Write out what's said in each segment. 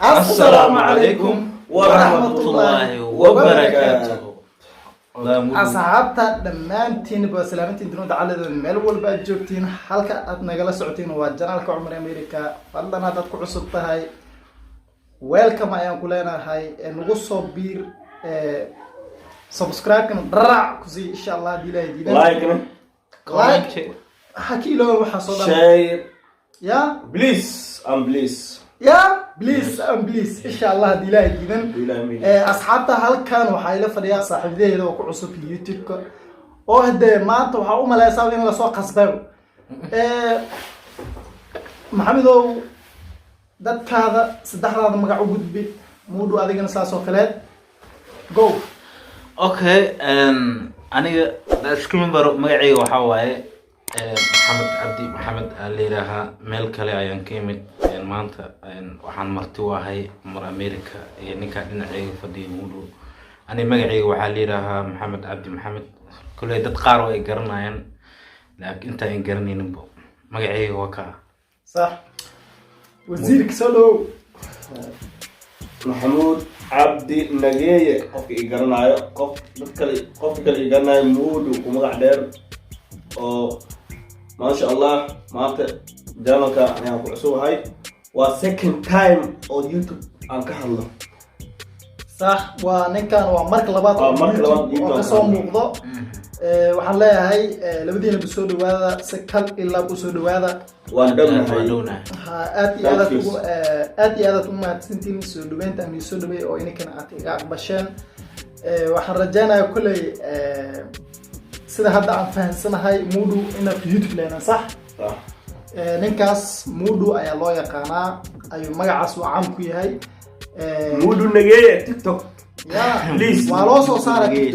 السلام عليكم ورحمة الله وبركاته. أصحابتا دمانتين بسلامتين دنود على الميل والبا joogtiin halka aad nagala socotiin waa janaalka Cumar America fadlan hadaad ku cusub tahay welcome ayaan ku leenahay nagu soo biir subscribe kana darac ku si insha Allah dilay diidan like hakilo waxa soo dhan share ya please يا بليز إن شاء الله دلائي جدا أصحابتا هالكان وحايلة فريق صاحب ذي هذا وكو عصب اليوتيوب وهذا ما أنت وحاو ما لا يساوي إلا سوق قصبه محمدو دادك هذا صدح هذا مقعو قد بي مودو هذا جنسا سوكلات جو اوكي أنا اسكمن برو مقعي وحاواي محمد اللي لها ميل كلي ayaan ka yimid maanta waxaan marti u ahay Cumar America ninka dhinacayga fadhiyo mudu ani magacayga waxa leeyahay Maxamed Cabdi Maxamed kulay dad qaar way garanayaan laakiin inta aan garanaynin magacayga waa ka صح wasiirka soo محمود عبدي نجيه قف يقرنايو قف كل يقرنايو مودو ومقع دير ما شاء الله مالته جانك أنا أقول سو هاي second time on YouTube أنك هلا صح ونكان ومرك لبعض وقصام موضوع وحلا هاي لبدينا بسود وهذا سكال إلا بسود وهذا وندمنا آتي هذا ثم سنتين سودوين تأمي سودوي أو إني كان آتي عقبشان وحرجانا كل sida hadda aan fahansanahay Mudu ina ku YouTube leena sax ninkaas Mudu ayaa loo yaqaanaa ayuu magacaas uu caan ku yahay Mudu nageye TikTok please waa loo soo saaray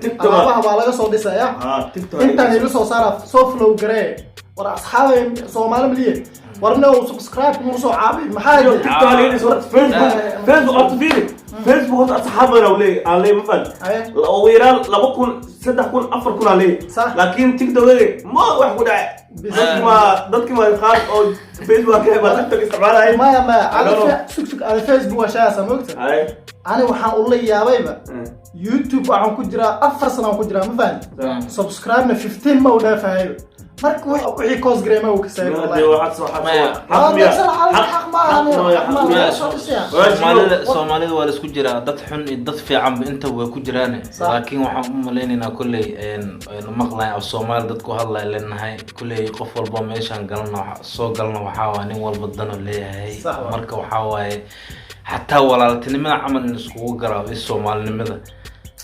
TikTok waa laga soo dhisaya TikTok inta ay soo saaray soo flow garee war asxaabay Soomaali miliye warna oo subscribe ku soo caabi maxaa TikTok ali soo Facebook atfili Facebook أصحابنا ولي عليه مثلا لو يران لبكون صدقون أفركون عليه لكن تيك توك ما واحد ودا بس ما ضدك ما يخاف أو فيسبوك كده ما تيك توك استعمالها ما على سك على فيسبوك أشياء سمعت أنا وحاول لي يا بيبا يوتيوب عم كجرا أفرسنا عم كجرا مثلا سبسكرايبنا 15 ما ودا فاهم مرك وحي كوز جريمة وكسر والله Soomaalida waa isku jira dad xun iyo dad fiican inta way ku jiraan laakiin waxaan u maleynaynaa kulay maqlay af Soomaali dad ku hadlay leenahay kulay qof walba meeshan galna soo galna waxa waa nin walba dano leeyahay marka waxa waaye hatta walaaltinimada camal isku garaab Soomaalinimada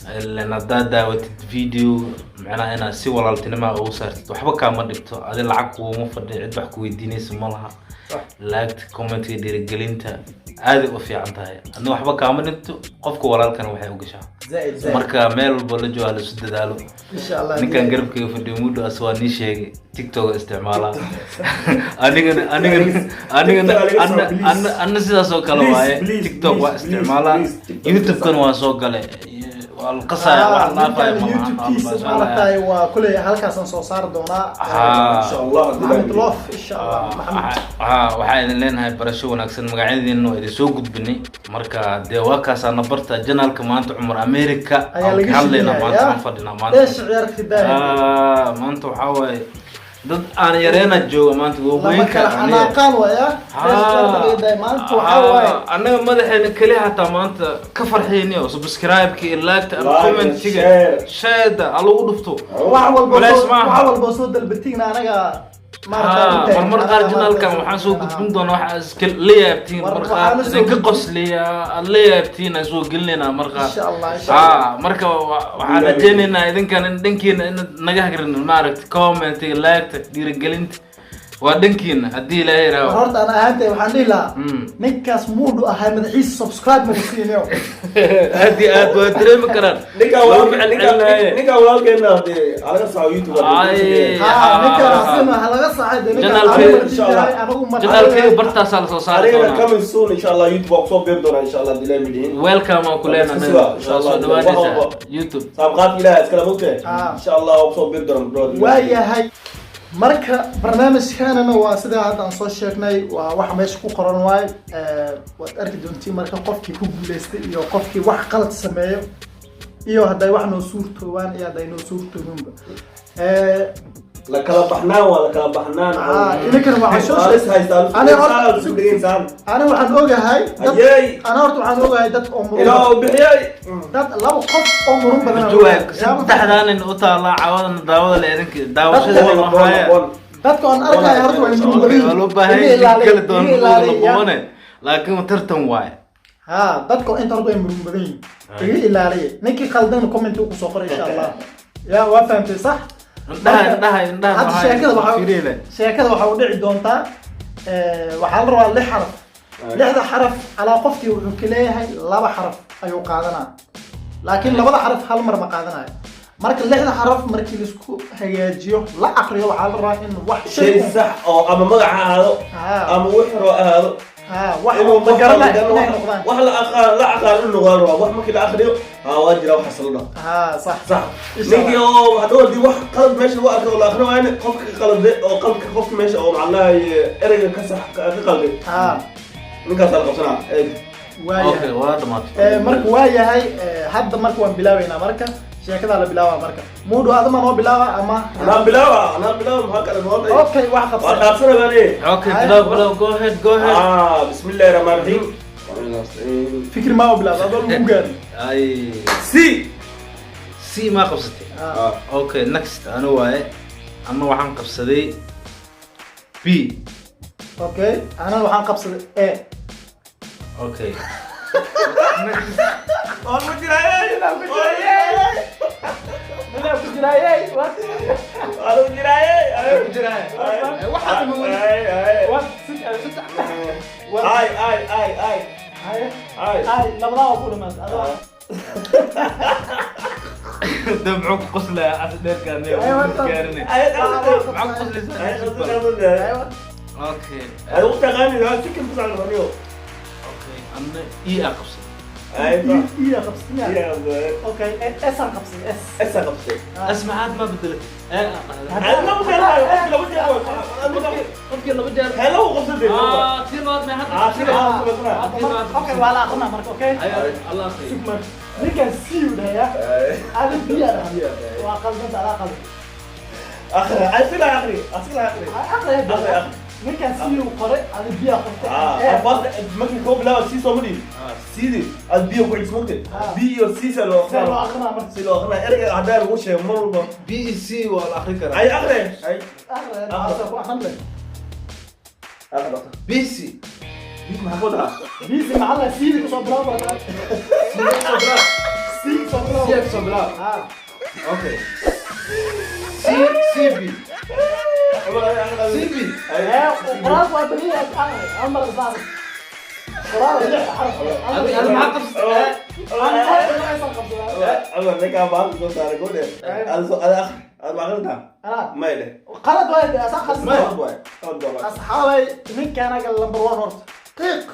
لأن دعوة فيديو معناه أنا سوى الالتنماء أو صارت وحبك كمان دكتور هذا العقد ومفرد عد بحكوا يديني اسمها لايك كومنت يدير الجلينتا هذا وفي عندها أنه وحبك كمان أنتو قفكوا ولا كانوا وحي وقشة زائد مركا ميل بولجوا على سد دالو إن شاء الله نكان قرب كيف الدمود أسوأ نيشة تيك توك استعمالها أنا سيدا سوق كلامه تيك توك واستعمالها يوتيوب كانوا سوق كله القصة والله فاهم يوتيوب مالتاي وكل halkaas soo saar doona insha Allah Maxamed Loof insha Allah Maxamed waxaan leenahay barasho wanaagsan magacadeena oo idin soo gudbinay marka deewakaas aan barta janaalka maanta Cumar America hadlayna maanta fadhina maanta waxa way dad aan yareena jooga maanta weynka anaqaan waya maanta waxa way anaga madaxeena kaliya hata maanta ka farxeynay oo subscribe ki like and comment share alu dhufto wax walba soo dalbatina anaga marmar qaar janaalkan waxaan soo gudbin doonaa waxa iska leeyabtiin markaa ninka qosliya leeyabtiin aan soo gelinayna markaa insha Allah marka waxaan rajaynaynaa idinkan dhankiina in naga hagrin ma aragti comment like dhiirigelinta waa dhankiina hadii ilaahay raawo horta ana ahaantay waxaan dhihi lahaa ninkaas Mudu ahay madaxiisa subscribe ma siinayo hadii aad waa dareemi karaan ninka walaalkeena alaga soo YouTube ninka asina halaga saacid janaalkay bartaas la soo saaray coming soon insha Allah YouTube oo soo beer doona insha Allah dilay midin welcome oo kuleena insha Allah dhawaanaysa YouTube sabqaad ilaahay iskala mugtay insha Allah oo soo beer doona waayahay marka barnaamijkanana waa sida hadda aan soo sheegnay waa waxa meesha ku qoran waay waad arki doontiin marka qofkii ku guuleystay iyo qofkii wax qalad sameeyo iyo hadday wax noo suurtoobaan iyo hadday noo suurtoobinba la kala baxnaan waa la kala baxnaan idinkana waxaan soo sheegay ana waxaan ogahay ana horta waxaan ogahay dad oo murun ilaa bixiyay dad laba qof oo murun badan saddexdaan in u taala caawadana daawada la idinka daawashada waxaya dadka aan arkay horta waa murun badan loo baahay kala doon laakiin tartan waay dadka inta horta way murun badan iga ilaaliye ninkii qaldan comment ku soo qoray insha Allah ya waa fahamtay sax sheekada waxa u dhici doontaa waxaa la rabaa 6 xaraf 6 xaraf ala qofkii wuxuu ka leeyahay 2 xaraf ayuu qaadanaa laakiin 2 xaraf hal mar ma qaadanayo marka 6 xaraf markii la isku hagaajiyo la aqriyo waxaa la rabaa in wax shay sax oo ama magac ahaado ama wixro ahaado inuu ma garanayo wax la aqaan noqon wax markii la aqriyo waa jira wax xasal صح نيجي هذول دي واحد قلب ماشي وقت ولا اخره يعني قفك قلب او قلبك قفك ماشي او معناها ارجع كسح في قلبي ninka sal qabsana okay waa dhamaad marka waa yahay hadda marka waan bilaabayna marka sheekada la bilaaba marka muudu adama noo bilaaba ama ana bilaaba maxaa kale noo day okay wax qabsan waa dhaafsana bani okay bilaw go ahead bismillahir rahmanir rahim fikir ma bilaaba adoo lagu gaari ay si ma qabsatay okay next ana waaye ama waxaan qabsaday b okay ana waxaan qabsaday a okay oo ma jiraayay labada ku dhimaad دمعك قصلة عسدير كان اوكي هذا وقت اغاني لا تكن بس على الراديو اوكي انا اي اقصد ايوه اي اقصد اوكي اس اقصد اس اقصد اسمع عاد ما بدل انا ما بدي لو بدي هلا هو قصد كثير ما حد اوكي ولا اخذنا مرك اوكي الله يخليك ninkan sii udhaya ada biya waa qaldan ala qaldan akhri akhri ninkan sii u qoray ada biya qortay bas markii koob laba sii soo mudii siidi ad biyo ku ismoogtay biyo sii salo akhna markii silo akhna erga hadaan ugu sheeg mar walba BEC wala akhri kara ay akhri BEC محمودها بيسي معلها سيدي وصبرا سيدي صبرا اوكي سي بي وقراص وابنية عمر الزعب قراص انا ما قبضت انا لك ابغى اقول على قولي انا ما غلطها ما يله قلت واحد صح ما يبغى اصحابي من كان قال نمبر 1 هورت قيق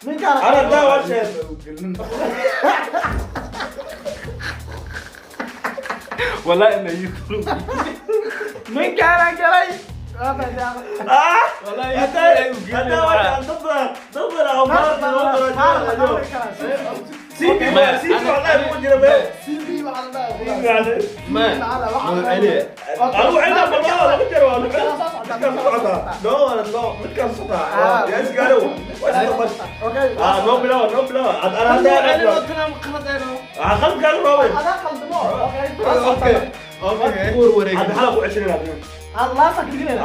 من كان انا داوى شيء ولا انه يكون من كان قال والله يا دبر او ما سيبي والله مو جربه سيبي مع ما عليه اروح عندنا بالله ما جربه لا متكن صوتها يا ايش قالوا اوكي نو بلا انا خلف قالوا روبي انا خلف اوكي وروريك هذا حلقه 20 لا تكذبين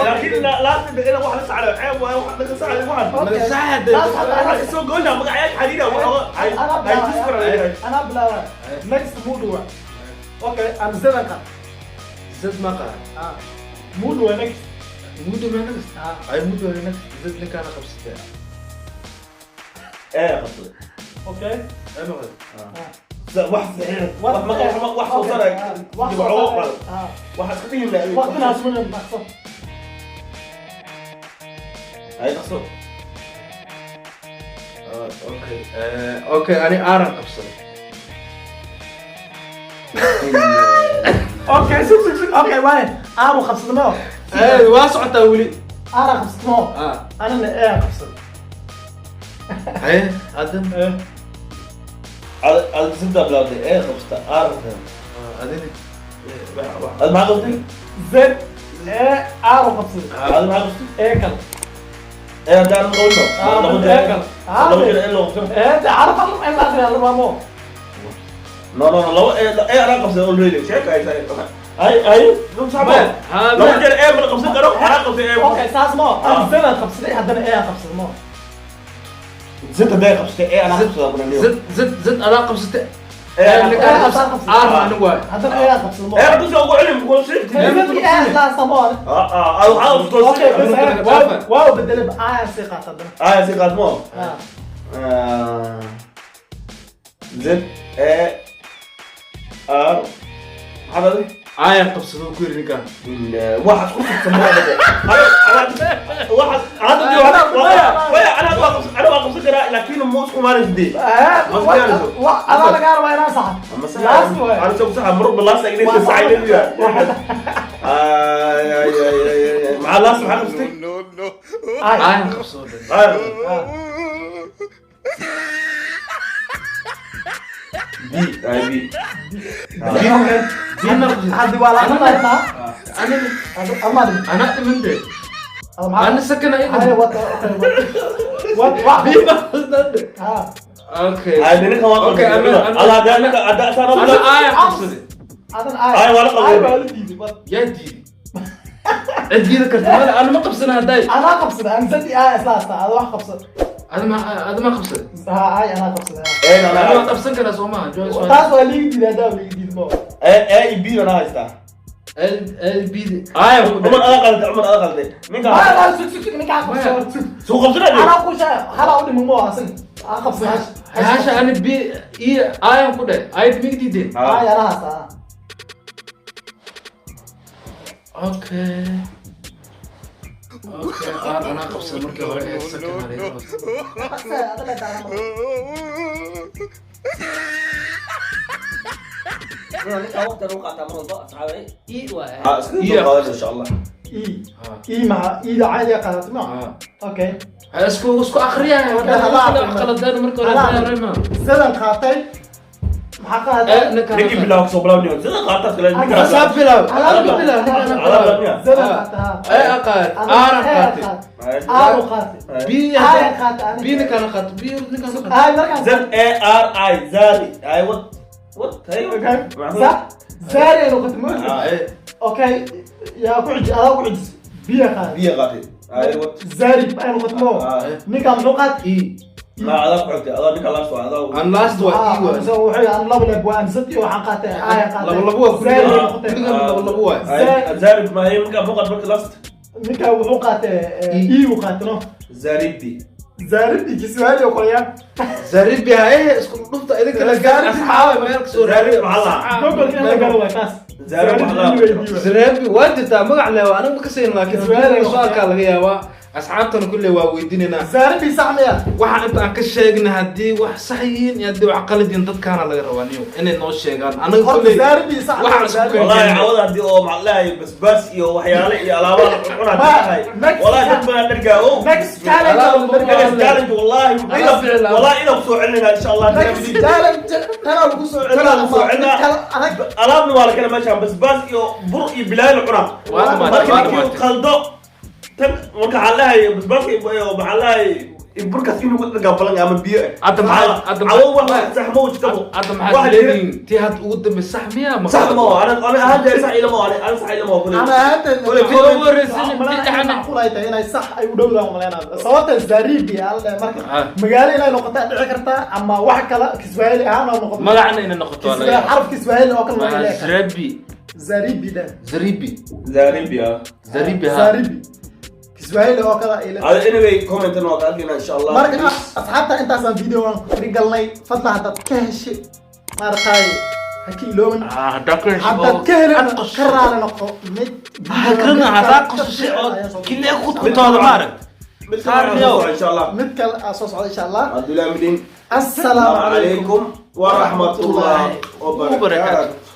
لكن لا تبقى واحد لسه على عيب واحد لسه على واحد مساعد السوق قلنا مقعيات حديده انا بلا نكست موضوع اوكي ام زدنك زد ما قال موضوع نكست اي موضوع نكست زد لك انا 5 دقائق ايه قصدي اوكي انا غلط واحد واحد وصلك واحد قديم وقتنا اسمه مقصود هاي مقصود اوكي انا ارى قبصه اوكي سك اوكي وين ارو خبصت ما اي واسعه تاولي ارو خبصت ما انا ايه خبصت ايه ادم على سنتها بلاودي ايه خبصتها ارو ادم هذا ما قلتي زد ايه ارو خبصت هذا ما قلتي ايه كل ايه ده انا بقول له لو جرى ايه لو ايه تعرف انا ما ادري انا مامو لا لو ايه انا قبض اقول لي شيك اي لو صعب لو جرى ايه من قبض قالوا انا قبض ايه اوكي ساس ما انا زين خبصت ايه حدنا ايه خبصت ما زدت ده قبض ايه انا قبض ابو زد انا قبضت ايه اللي كان عارف انا واي حدنا ايه خبصت ما ايه قلت اقول علم بقول شفت ايه ساس ما او عاوز تقول اوكي بس واو بدل ثقه حدنا ثقة مو زد ايه ار هذا دي قبصته كل كان واحد خش السماعة واحد هذا دي انا واقف سكرة لكن مو اسمه ما نجدي انا قال ما ينصح انا سوف صح مرق بالله سايقين تسعين لي مع الله سبحانه وتعالى قبصته بي هذه ولا انا من ده انا سكن هاي وات اوكي هاي دي كمان اوكي انا ده صار انا قبصتي هاي ولا قبل يا دي ادي ذكرت انا ما قبصنا هداي انا قبصت انا زدي اساسا هذا واحد قبصت هذا ما قبصت هاي انا قبصت ايه انا ما قبصن كده سوما تاس اللي جديد هذا اللي جديد مو ايه بي انا هايستا ال بي عمر انا غلطي مين كان لا سك نك قبصت سو قبصنا انا اقول شيء هلا اودي مو اصلا انا قبصت هاشا انا بي اي كده اي بي جديد هاي انا هسا اوكي انا قبصت مركي هوري سكن عليه بس هذا لا دعنا وقت الوقت تمر الضغط على ايوه ان شاء الله اي مع اي عاليه قالت ما اوكي اسكو اخريها قلت انا مركي هوري زلن خاطي محقق نجي بلاو صبلاوني زين قاطع خلال انا صاب بلاو انا زلن خاطها اي اقال انا خاطي بي نكان خاطي بي نكان هاي مركز زد اي ار اي زاري اي وات هي صح زاري لو كنت اوكي يا قعد انا قعد بيا غادي اي وات زاري انا كنت مو نكام نقط ما هذا قعدت هذا بك لاست هذا انا لاست ايوه سو وحي انا لبلب وان ستي وحن قاطع لبلبوه زارب ما هي منك فوق بك لاست نكا وحو قاطع اي وقاتنو زاربي جسوالي وقيا زاربي هاي اسكو ضفت ايدك زاربي حاول ما يركسوا زاربي والله قبل كده قالوا كاس زاربي وانت تابع له انا ما كسين لكن سؤال كان laga yaabaa asxaabtana kulli waa weydiinayna زاربي saxmaya waxa inta aan ka sheegna hadii wax sax yihiin iyo hadii wax qalad yihiin dadkaana laga rabaaniyo inay noo sheegaan anaga kulli زاربي صح والله عوض hadii oo maclahay basbaas iyo waxyaalo iyo alaabada cuna tahay والله dad baan dhargaawo next challenge والله ina soo celinaa insha Allah challenge tana lagu soo celinaa alaabna waa la kala meeshaan basbaas iyo bur iyo bilaal cuna markii qaldo tan marka xalahay basbaaska iyo maxalahay burkaas inuu wada gabalan ama biyo awo wax saxmo wajtabo wax leeyin ti had ugu dambe saxmiya ma saxmo ana hada sax ila ma ana sax ila ma ana hada wala fi wareysin bidixana qulayta inay sax ay u dhowdaan maleena sababta zaribi alla marka magaalo inay noqoto dhici karta ama wax kala Kiswahili ahaan oo noqoto magacna inay noqoto wala xarf Kiswahili oo kala leeyahay zaribi Kiswahili oo kala ila هذا anyway comment انه قالنا ان شاء الله marka asxaabta intaasaan video aan ku galnay fadlan hadad ka heshay markay hakii looban hadad ka helin qaraan noqo mid halkan hada qoshay kile ku taado maarag ان شاء الله mid kale asoos in sha Allah عبد الله مدين السلام عليكم ورحمه الله وبركاته